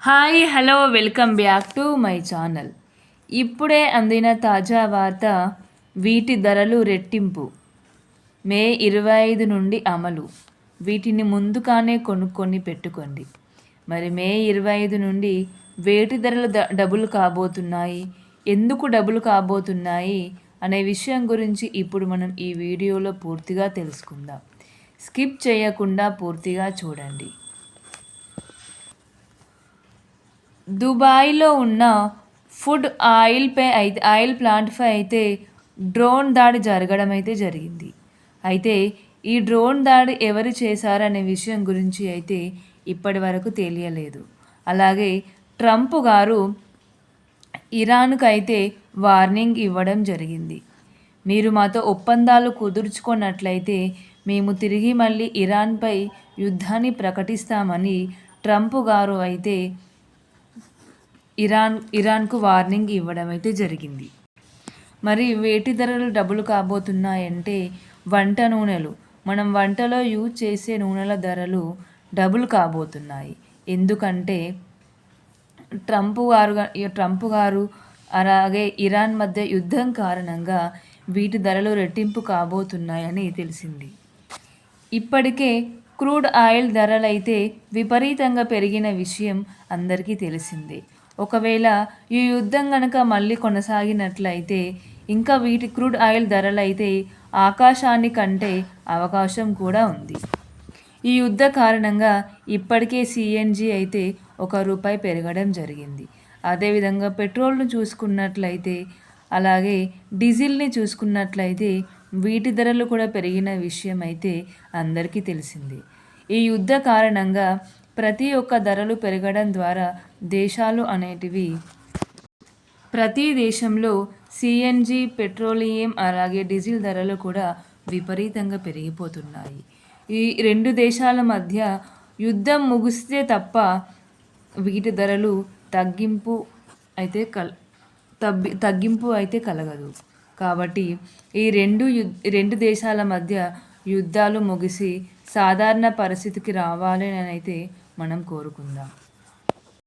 Hi hello welcome back to my channel. ఇప్పుడే అందిన తాజా వార్త, వీటి ధరలు రెట్టింపు. మే 25 నుండి అమలు. వీటిని ముందుగానే కొనుక్కొని పెట్టుకోండి. మరి మే 25 నుండి వేటి ధరలు డబుల్ కాబోతున్నాయి, ఎందుకు డబుల్ కాబోతున్నాయి అనే విషయం గురించి ఇప్పుడు మనం ఈ వీడియోలో పూర్తిగా తెలుసుకుందాం. స్కిప్ చేయకుండా పూర్తిగా చూడండి. దుబాయ్లో ఉన్న ఫుడ్ ఆయిల్ ప్లాంట్పై అయితే డ్రోన్ దాడి జరగడం అయితే జరిగింది. అయితే ఈ డ్రోన్ దాడి ఎవరు చేశారనే విషయం గురించి అయితే ఇప్పటి వరకు తెలియలేదు. అలాగే ట్రంప్ గారు ఇరాన్కు అయితే వార్నింగ్ ఇవ్వడం జరిగింది. మీరు మాతో ఒప్పందాలు కుదుర్చుకున్నట్లయితే మేము తిరిగి మళ్ళీ ఇరాన్పై యుద్ధాన్ని ప్రకటిస్తామని ట్రంప్ గారు అయితే ఇరాన్కు వార్నింగ్ ఇవ్వడం అయితే జరిగింది. మరి వేటి ధరలు డబుల్ కాబోతున్నాయంటే వంట నూనెలు, మనం వంటలో యూజ్ చేసే నూనెల ధరలు డబుల్ కాబోతున్నాయి. ఎందుకంటే ట్రంప్ గారు అలాగే ఇరాన్ మధ్య యుద్ధం కారణంగా వీటి ధరలు రెట్టింపు కాబోతున్నాయని తెలిసింది. ఇప్పటికే క్రూడ్ ఆయిల్ ధరలైతే విపరీతంగా పెరిగిన విషయం అందరికీ తెలిసిందే. ఒకవేళ ఈ యుద్ధం గనక మళ్ళీ కొనసాగినట్లయితే ఇంకా వీటి క్రూడ్ ఆయిల్ ధరలైతే ఆకాశాన్ని కంటే అవకాశం కూడా ఉంది. ఈ యుద్ధ కారణంగా ఇప్పటికే సిఎన్జి అయితే ₹1 పెరగడం జరిగింది. అదేవిధంగా పెట్రోల్ను చూసుకున్నట్లయితే, అలాగే డీజిల్ని చూసుకున్నట్లయితే వీటి ధరలు కూడా పెరిగిన విషయం అయితే అందరికీ తెలిసింది. ఈ యుద్ధ కారణంగా ప్రతి ఒక్క ధరలు పెరగడం ద్వారా దేశాలు అనేటివి, ప్రతి దేశంలో సిఎన్జి, పెట్రోలియం అలాగే డీజిల్ ధరలు కూడా విపరీతంగా పెరిగిపోతున్నాయి. ఈ రెండు దేశాల మధ్య యుద్ధం ముగిస్తే తప్ప వీటి ధరలు తగ్గింపు అయితే కలగదు. కాబట్టి ఈ రెండు దేశాల మధ్య యుద్ధాలు ముగిసి సాధారణ పరిస్థితికి రావాలని అయితే మనం కోరుకుందాం.